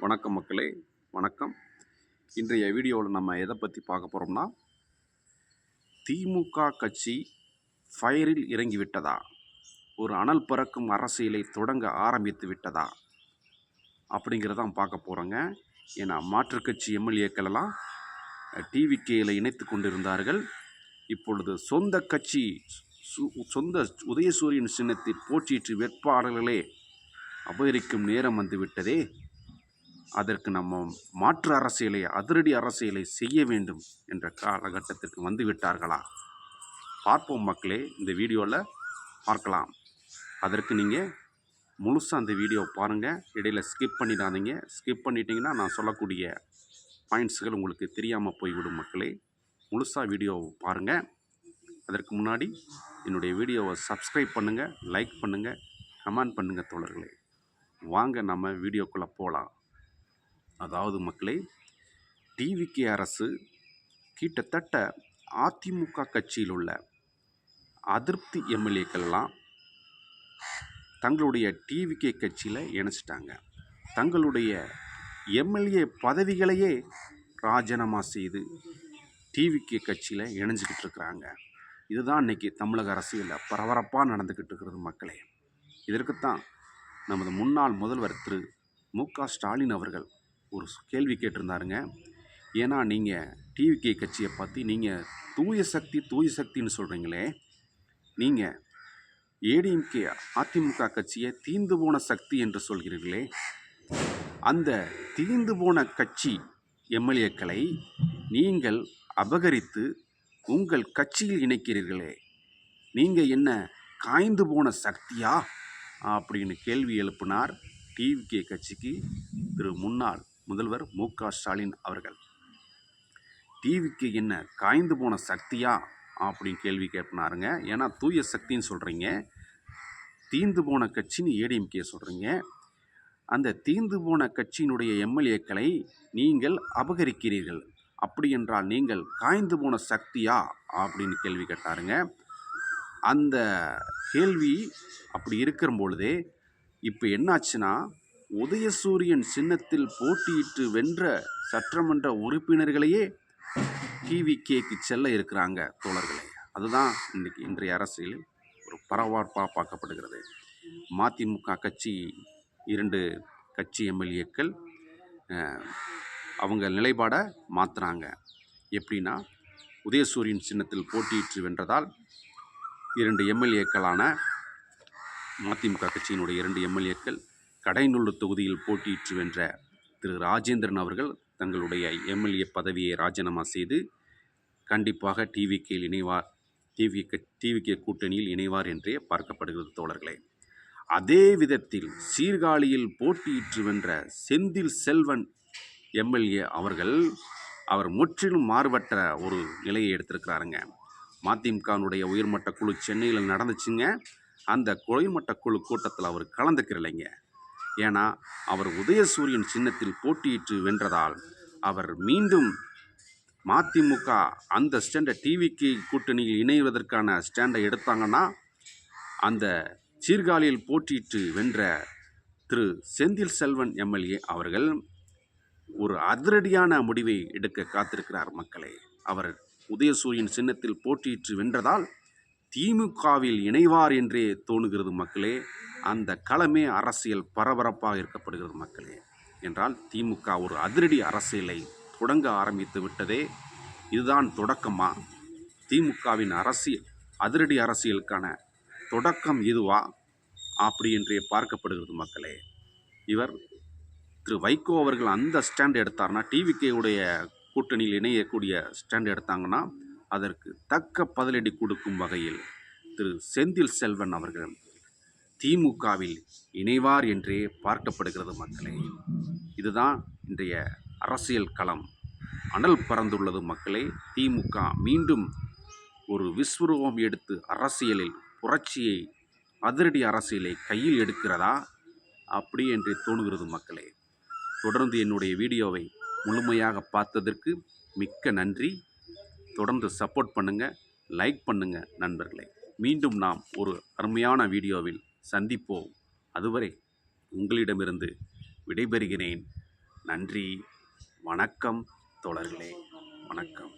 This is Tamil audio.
வணக்கம் மக்களே, வணக்கம். இன்றைய வீடியோவில் நம்ம எதை பற்றி பார்க்க போகிறோம்னா, திமுக கட்சி ஃபயரில் இறங்கிவிட்டதா, ஒரு அனல் பறக்கும் அரசியலை தொடங்க ஆரம்பித்து விட்டதா அப்படிங்கிறதான் பார்க்க போகிறோங்க. ஏன்னா மாற்றுக் கட்சி எம்எல்ஏக்கள் எல்லாம் டிவிகேயில் இணைத்து கொண்டிருந்தார்கள். இப்பொழுது சொந்த கட்சி சொந்த உதயசூரியன் சின்னத்தில் போட்டியிட்டு வேட்பாளர்களே அபகரிக்கும் நேரம் வந்துவிட்டதே. அதற்கு நம்ம மாற்று அரசியலை, அதிரடி அரசியலை செய்ய வேண்டும் என்ற காலகட்டத்திற்கு வந்து விட்டார்களா? பார்ப்போம் மக்களே, இந்த வீடியோவில் பார்க்கலாம். அதற்கு நீங்கள் முழுசாக அந்த வீடியோ பாருங்கள், இடையில் ஸ்கிப் பண்ணிடாதீங்க. ஸ்கிப் பண்ணிட்டீங்கன்னா நான் சொல்லக்கூடிய பாயிண்ட்ஸுகள் உங்களுக்கு தெரியாமல் போய்விடும் மக்களே. முழுசாக வீடியோவை பாருங்கள். அதற்கு முன்னாடி என்னுடைய வீடியோவை சப்ஸ்கிரைப் பண்ணுங்கள், லைக் பண்ணுங்கள், கமெண்ட் பண்ணுங்கள் தோழர்களே. வாங்க நம்ம வீடியோக்குள்ளே போகலாம். அதாவது மக்களே, டிவிகே அரசு கிட்டத்தட்ட அதிமுக கட்சியில் உள்ள அதிருப்தி எம்எல்ஏக்கள்லாம் தங்களுடைய டிவிகே கட்சியில் இணைச்சிட்டாங்க. தங்களுடைய எம்எல்ஏ பதவிகளையே ராஜினாமா செய்து டிவிகே கட்சியில் இணைஞ்சிக்கிட்டு இருக்கிறாங்க. இதுதான் இன்றைக்கி தமிழக அரசியலில் பரபரப்பாக நடந்துக்கிட்டு இருக்கிறது மக்களே. இதற்குத்தான் நமது முன்னாள் முதல்வர் திரு மு.க. ஸ்டாலின் அவர்கள் ஒரு கேள்வி கேட்டிருந்தாருங்க. ஏன்னா நீங்கள் டிவிகே கட்சியை பற்றி நீங்கள் தூய சக்தின்னு சொல்கிறீங்களே, நீங்கள் ஏடிஎம்கே அதிமுக கட்சியை தீர்ந்து போன சக்தி என்று சொல்கிறீர்களே, அந்த தீர்ந்து போன கட்சி எம்எல்ஏக்களை நீங்கள் அபகரித்து உங்கள் கட்சியில் இணைக்கிறீர்களே, நீங்கள் என்ன காய்ந்து போன சக்தியா அப்படின்னு கேள்வி எழுப்பினார் டிவிகே கட்சிக்கு திரு முன்னாள் முதல்வர் மு.க. ஸ்டாலின் அவர்கள். டிவிக்கு என்ன காய்ந்து போன சக்தியா அப்படின்னு கேள்வி கேட்பினாருங்க. ஏன்னா தூய சக்தின்னு சொல்கிறீங்க, தீந்து போன கட்சின்னு ஏடிஎம்கே சொல்கிறீங்க. அந்த தீந்து போன கட்சியினுடைய எம்எல்ஏக்களை நீங்கள் அபகரிக்கிறீர்கள். அப்படி என்றால் நீங்கள் காய்ந்து போன சக்தியா அப்படின்னு கேள்வி கேட்டாருங்க. அந்த கேள்வி அப்படி இருக்கிற பொழுதே இப்போ என்னாச்சுன்னா, உதயசூரியன் சின்னத்தில் போட்டியிட்டு வென்ற சட்டமன்ற உறுப்பினர்களையே டிவிகேக்கு செல்ல இருக்கிறாங்க தோழர்களே. அதுதான் இன்றைய அரசியலில் ஒரு பரபரப்பாக பார்க்கப்படுகிறது. மதிமுக கட்சி 2 கட்சி எம்எல்ஏக்கள் அவங்க நிலைப்பாடை மாற்றுறாங்க. எப்படின்னா, உதயசூரியன் சின்னத்தில் போட்டியிட்டு வென்றதால் 2 எம்எல்ஏக்களான மதிமுக கட்சியினுடைய 2 எம்எல்ஏக்கள் கடைநல்லூர் தொகுதியில் போட்டியிட்டு வென்ற திரு ராஜேந்திரன் அவர்கள் தங்களுடைய எம்எல்ஏ பதவியை ராஜினாமா செய்து கண்டிப்பாக டிவிகேயில் இணைவார், டிவிகே கூட்டணியில் இணைவார் என்றே பார்க்கப்படுகிறது தோழர்களே. அதே விதத்தில் சீர்காழியில் போட்டியிட்டு வென்ற செந்தில் செல்வன் எம்எல்ஏ அவர் முற்றிலும் மாறுபட்ட ஒரு நிலையை எடுத்திருக்கிறாருங்க. மதிமுகனுடைய உயர்மட்ட குழு சென்னையில் நடந்துச்சுங்க. அந்த உயர்மட்ட குழு கூட்டத்தில் அவர் கலந்துக்கிறலைங்க. ஏன்னா அவர் உதயசூரியன் சின்னத்தில் போட்டியிட்டு வென்றதால் அவர் மீண்டும் மதிமுக அந்த ஸ்டாண்டை டிவிக்கு கூட்டணியில் இணைவதற்கான ஸ்டாண்டை எடுத்தாங்கன்னா, அந்த சீர்காழியில் போட்டியிட்டு வென்ற திரு செந்தில் செல்வன் எம்எல்ஏ அவர்கள் ஒரு அதிரடியான முடிவை எடுக்க காத்திருக்கிறார் மக்களே. அவர் உதயசூரியன் சின்னத்தில் போட்டியிட்டு வென்றதால் திமுகவில் இணைவார் என்றே தோணுகிறது மக்களே. அந்த களமே அரசியல் பரபரப்பாக இருக்கப்படுகிறது மக்களே. என்றால் திமுக ஒரு அதிரடி அரசியலை தொடங்க ஆரம்பித்து விட்டதே. இதுதான் தொடக்கமா? திமுகவின் அதிரடி அரசியலுக்கான தொடக்கம் இதுவா அப்படி என்றே பார்க்கப்படுகிறது மக்களே. இவர் திரு வைகோ அவர்கள் அந்த ஸ்டாண்ட் எடுத்தார்னா, டிவிகேவுடைய கூட்டணியில் இணையக்கூடிய ஸ்டாண்ட் எடுத்தாங்கன்னா, அதற்கு தக்க பதிலடி கொடுக்கும் வகையில் திரு செந்தில் செல்வன் அவர்கள் திமுகவில் இணைவார் என்றே பார்க்கப்படுகிறது மக்களே. இதுதான் இன்றைய அரசியல் களம் அனல் பறந்துள்ளது மக்களே. திமுக மீண்டும் ஒரு விஸ்வரூபம் எடுத்து அரசியலில் புரட்சியை, அதிரடி அரசியலை கையில் எடுக்கிறதா அப்படி என்று தோணுகிறது மக்களே. தொடர்ந்து என்னுடைய வீடியோவை முழுமையாக பார்த்ததற்கு மிக்க நன்றி. தொடர்ந்து சப்போர்ட் பண்ணுங்கள், லைக் பண்ணுங்கள் நண்பர்களே. மீண்டும் நாம் ஒரு அருமையான வீடியோவில் சந்திப்போம். அதுவரை உங்களிடமிருந்து விடைபெறுகிறேன். நன்றி. வணக்கம் தோழர்களே. வணக்கம்.